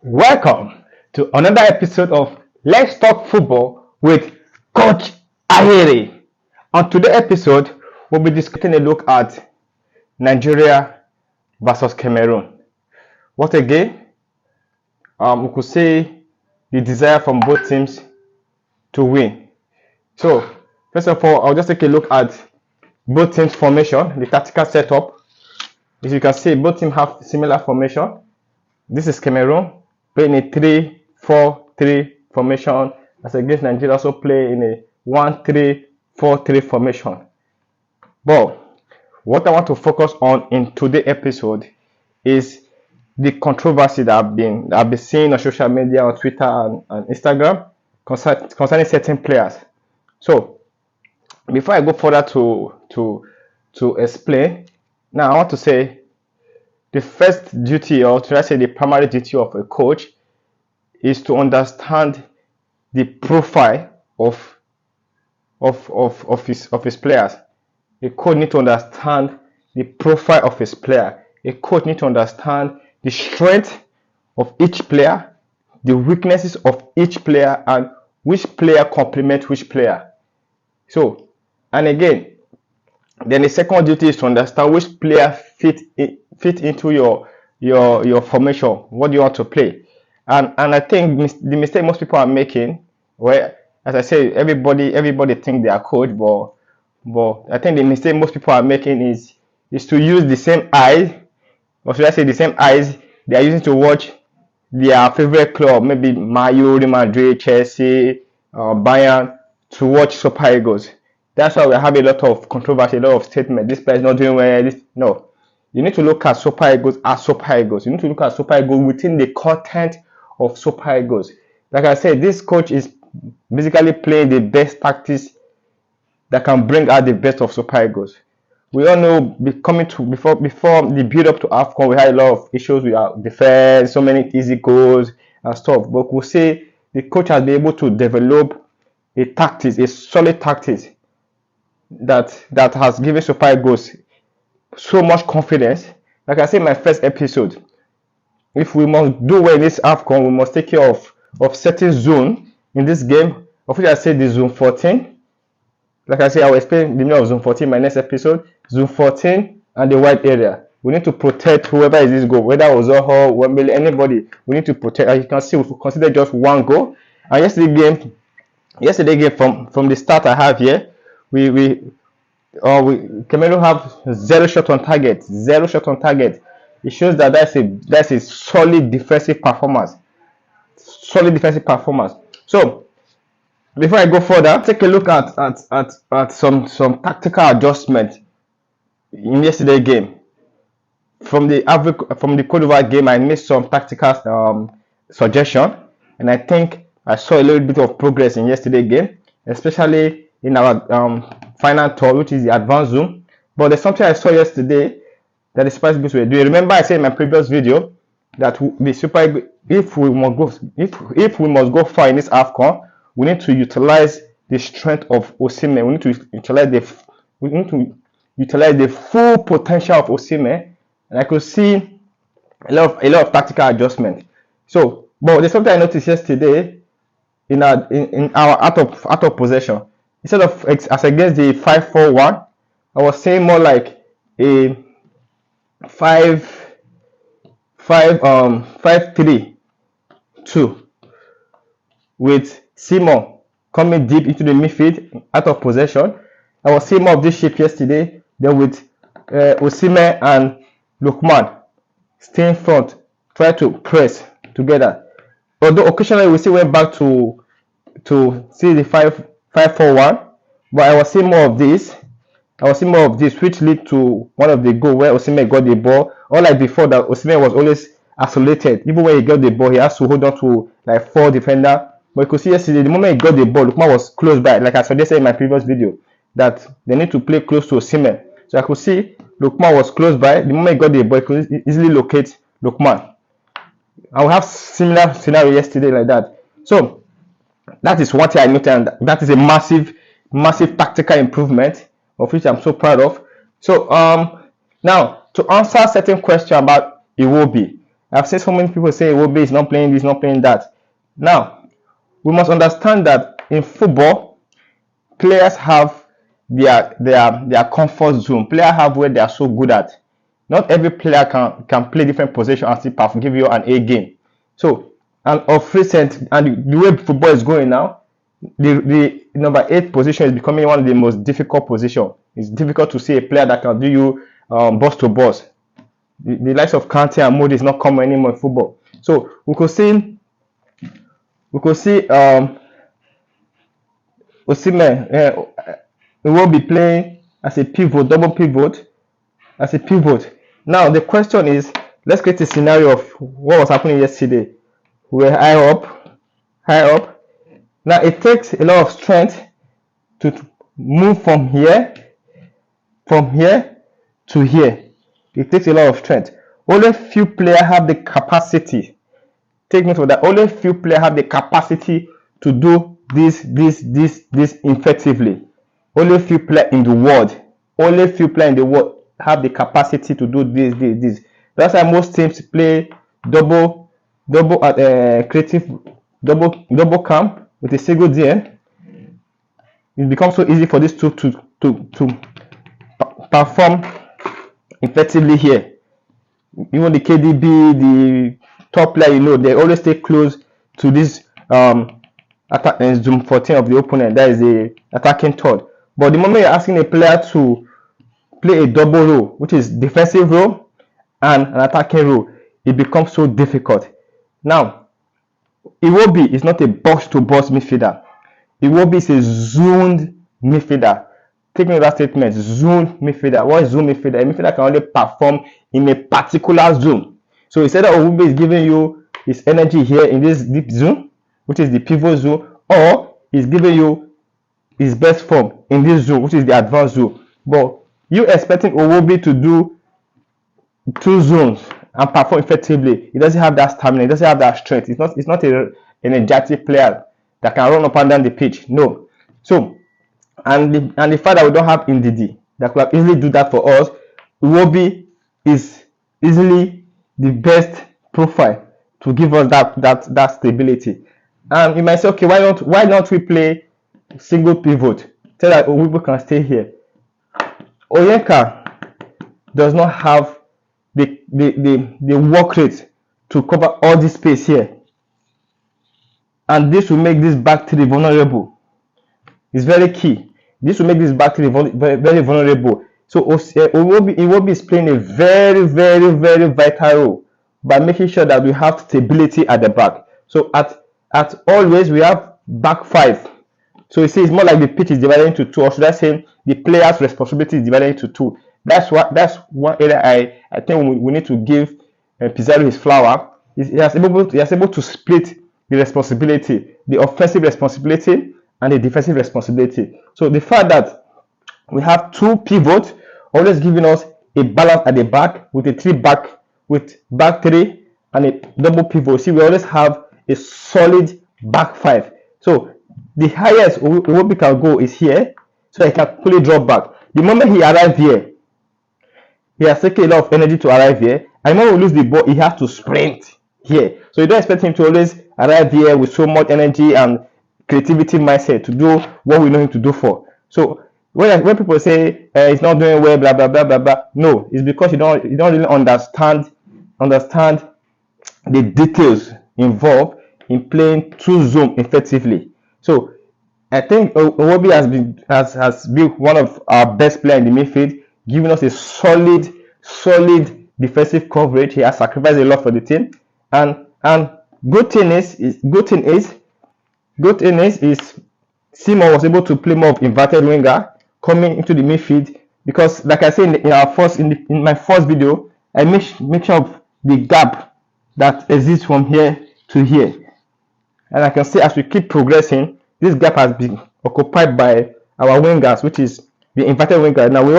Welcome to another episode of Let's Talk Football with Coach Ahiri. On today's episode, we'll be discussing a look at Nigeria versus Cameroon. What a game! We could say the desire from both teams to win. So, first of all, I'll just take a look at both teams' formation, the tactical setup. As you can see, both teams have similar formation. This is Cameroon playing a 3-4-3 formation, as against Nigeria also play in a 1-3-4-3 formation. But what I want to focus on in today's episode is the controversy that I've been seeing on social media, on Twitter and Instagram concerning certain players. So before I go further to explain, now I want to say the first duty, or should I say the primary duty of a coach, is to understand the profile of his players. A coach needs to understand the profile of his player. A coach needs to understand the strength of each player, the weaknesses of each player, and which player complements which player. So, and again, then the second duty is to understand which player fit into your formation. What do you want to play? And I think the mistake most people are making, where, as I say, everybody think they are coach, but I think the mistake most people are making is to use the same eyes, or should I say the same eyes they are using to watch their favorite club, maybe Real Madrid, Chelsea, Bayern, to watch Super Eagles. That's why we have a lot of controversy, a lot of statements. This player is not doing well. No, you need to look at Super Eagles as Super Eagles. You need to look at Super Eagles within the content of Super Eagles. Like I said, this coach is basically playing the best tactics that can bring out the best of Super Eagles. We all know before the build up to AFCON, we had a lot of issues with our defense, so many easy goals and stuff. But we'll say the coach has been able to develop a solid tactics that has given Super Eagles so much confidence. Like I said in my first episode, if we must do well in this AFCON, we must take care of certain zone in this game, of which I said the zone 14. Like I said, I will explain the meaning of zone 14 in my next episode. Zone 14 and the white area. We need to protect whoever is this goal, whether Ozoho, Wembele, anybody. We need to protect. As you can see, we consider just one goal. And yesterday game from the start I have here, Cameroon have zero shot on target. It shows that that's a solid defensive performance. So before I go further, take a look at some tactical adjustment in yesterday's game. From the Cote d'Ivoire game, I made some tactical suggestion, and I think I saw a little bit of progress in yesterday's game, especially in our final tour, which is the advanced zone. But there's something I saw yesterday that the Super Eagles were doing. Remember, I said in my previous video that the Super Eagles, if we must go far in this AFCON, we need to utilize the strength of Osimhen. We need to utilize the full potential of Osimhen, and I could see a lot of tactical adjustment. So, but there's something I noticed yesterday in our out of possession. Instead of as against the 5-4-1, I was saying more like a 5-3-2 with Simon coming deep into the midfield out of possession. I was seeing more of this shape yesterday. Then with Osimhen and Lookman stay in front, try to press together. Although occasionally we still went back to see the 5-4-1, but I was seeing more of this, which lead to one of the goal where Osimhen got the ball. Unlike before, that Osimhen was always isolated. Even when he got the ball, he has to hold on to like 4 defenders. But you could see yesterday, the moment he got the ball, Lookman was close by. Like I suggested in my previous video, that they need to play close to Osimhen. So I could see Lookman was close by. The moment he got the ball, he could easily locate Lookman. I will have similar scenario yesterday like that. So that is what I noted, and that is a massive tactical improvement, of which I'm so proud of. So now to answer certain question about Iwobi, I've seen so many people say Iwobi is not playing this, not playing that. Now, we must understand that in football, players have their comfort zone. Players have where they are so good at. Not every player can play different positions and still give you an A game. So, and of recent, and the way football is going now, the number 8 position is becoming one of the most difficult positions. It's difficult to see a player that can do you boss to boss. The likes of Kante and Modi is not common anymore in football. So we could see Osimhen will be playing as a pivot, double pivot, as a pivot. Now the question is, let's create a scenario of what was happening yesterday. We were high up. Now it takes a lot of strength to move from here to here. It takes a lot of strength. Only few players have the capacity. Take note of that. Only few players have the capacity to do this effectively. Only few players in the world. Only few players in the world have the capacity to do this. That's why most teams play double creative double camp with a single DN. It becomes so easy for these two to perform effectively here. Even the KDB, the top player, they always stay close to this zoom 14 of the opponent. That is the attacking third. But the moment you're asking a player to play a double role, which is defensive role and an attacking role, it becomes so difficult. Now, Iwobi is not a box-to-box midfielder. Iwobi is a zoned midfielder. Take note of that statement, zone midfielder. What is zone midfielder? A midfielder can only perform in a particular zone. So instead of Iwobi is giving you his energy here in this deep zone, which is the pivot zone, or he's giving you his best form in this zone, which is the advanced zone. But you expecting Iwobi to do two zones and perform effectively, he doesn't have that stamina, he doesn't have that strength. It's not an energetic player that can run up and down the pitch. No. So and the fact that we don't have Ndidi that could have easily do that for us, Iwobi is easily the best profile to give us that stability. And you might say, okay, why not we play single pivot so that Iwobi can stay here? Onyeka does not have the work rate to cover all this space here, and this will make this back three vulnerable. It's very key. This will make this back three very vulnerable. So Iwobi is playing a very vital role by making sure that we have stability at the back. So at always we have back five. So you see, it's more like the pitch is divided into two, or should I say the player's responsibility is divided into two. That's one area I think we need to give Pizarro his flower. He has able to split the responsibility, the offensive responsibility and the defensive responsibility. So the fact that we have two pivots always giving us a balance at the back with back three and a double pivot. See, we always have a solid back five. So the highest Iwobi can go is here, so he can fully drop back. The moment he arrives here, he has taken a lot of energy to arrive here, and when we lose the ball, he has to sprint here. So you don't expect him to always arrive here with so much energy and creativity mindset to do what we know him to do for. So when people say he's not doing well, blah blah blah blah blah, no, it's because you don't really understand the details involved in playing two zone effectively. So I think Iwobi has been one of our best players in the midfield, giving us a solid defensive coverage. He has sacrificed a lot for the team, and good thing is Simon was able to play more of inverted winger coming into the midfield, because like I said in my first video, I make sure of the gap that exists from here to here, and I can see as we keep progressing, this gap has been occupied by our wingers, which is the inverted winger. Now we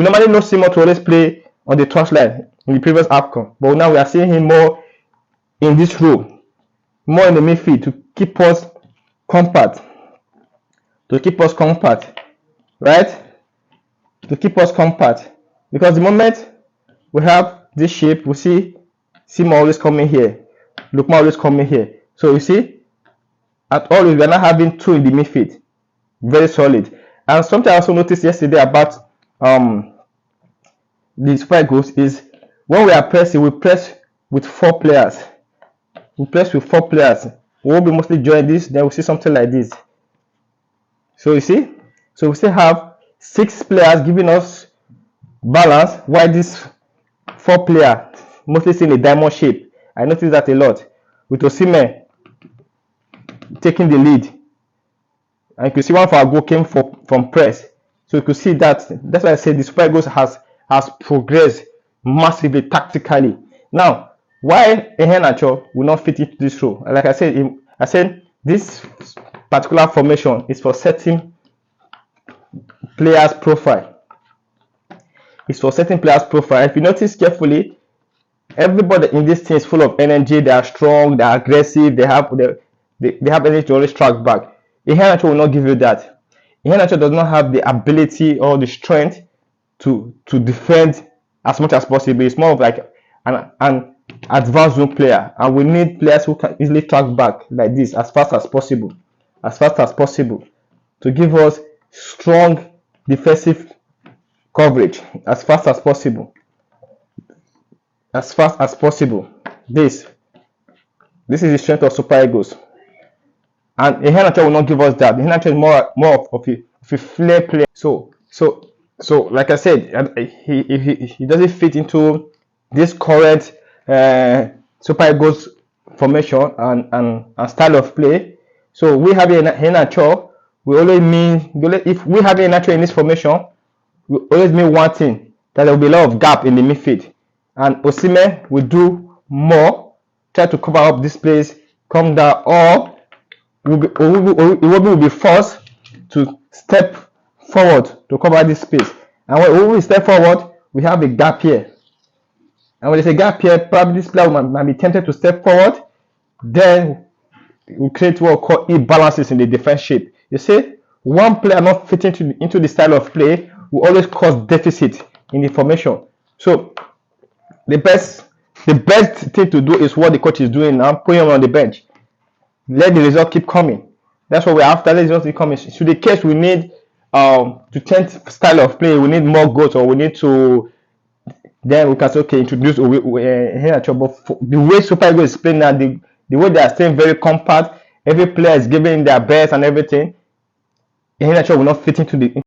normally know Simon to always play on the touchline in the previous AFCON, but now we are seeing him more in this role, more in the midfield to keep us compact, right? To keep us compact, because the moment we have this shape, we see Sima always coming here, Lukman always coming here. So you see, at all we are not having two in the midfield, very solid. And something I also noticed yesterday about the Super Eagles is when we are pressing, we press with 4 players. We press with 4 players. We will be mostly join this, then we see something like this. So you see, so we still have 6 players giving us balance, while this 4 player mostly in a diamond shape. I noticed that a lot, with Osimhen taking the lead. And you can see one of our goal came from press. So you could see that. That's why I said the Super Eagles has progressed massively tactically. Now, why Iheanacho will not fit into this role? Like I said this particular formation is for certain players' profile. It's for certain players' profile. If you notice carefully, everybody in this team is full of energy. They are strong. They are aggressive. They have energy to always track back. Iheanacho will not give you that. Iheanacho does not have the ability or the strength to defend as much as possible. It's more of like an advanced zone player, and we need players who can easily track back like this as fast as possible, to give us strong defensive coverage as fast as possible. This is the strength of Super Eagles. And Iheanacho will not give us that. Iheanacho is more of a flair player. So like I said, he doesn't fit into this current Super Eagles formation and style of play. So we have Iheanacho. If we have Iheanacho in this formation, we always mean one thing, that there will be a lot of gap in the midfield, and Osimhen will do more, try to cover up this place, come down, or Iwobi will be forced to step forward to cover this space. And when we step forward, we have a gap here. And when there's a gap here, probably this player might be tempted to step forward. Then we create what we call imbalances in the defense shape. You see, one player not fitting into the style of play will always cause deficit in the formation. So the best thing to do is what the coach is doing now, putting him on the bench. Let the result keep coming. That's what we're after. Let the result keep coming. So the case we need to change style of play, we need more goals, or we need to, then we can say, okay, introduce Iheanacho. But the way Super Eagles is playing now, the way they are staying very compact, every player is giving their best and everything, Iheanacho will not fit into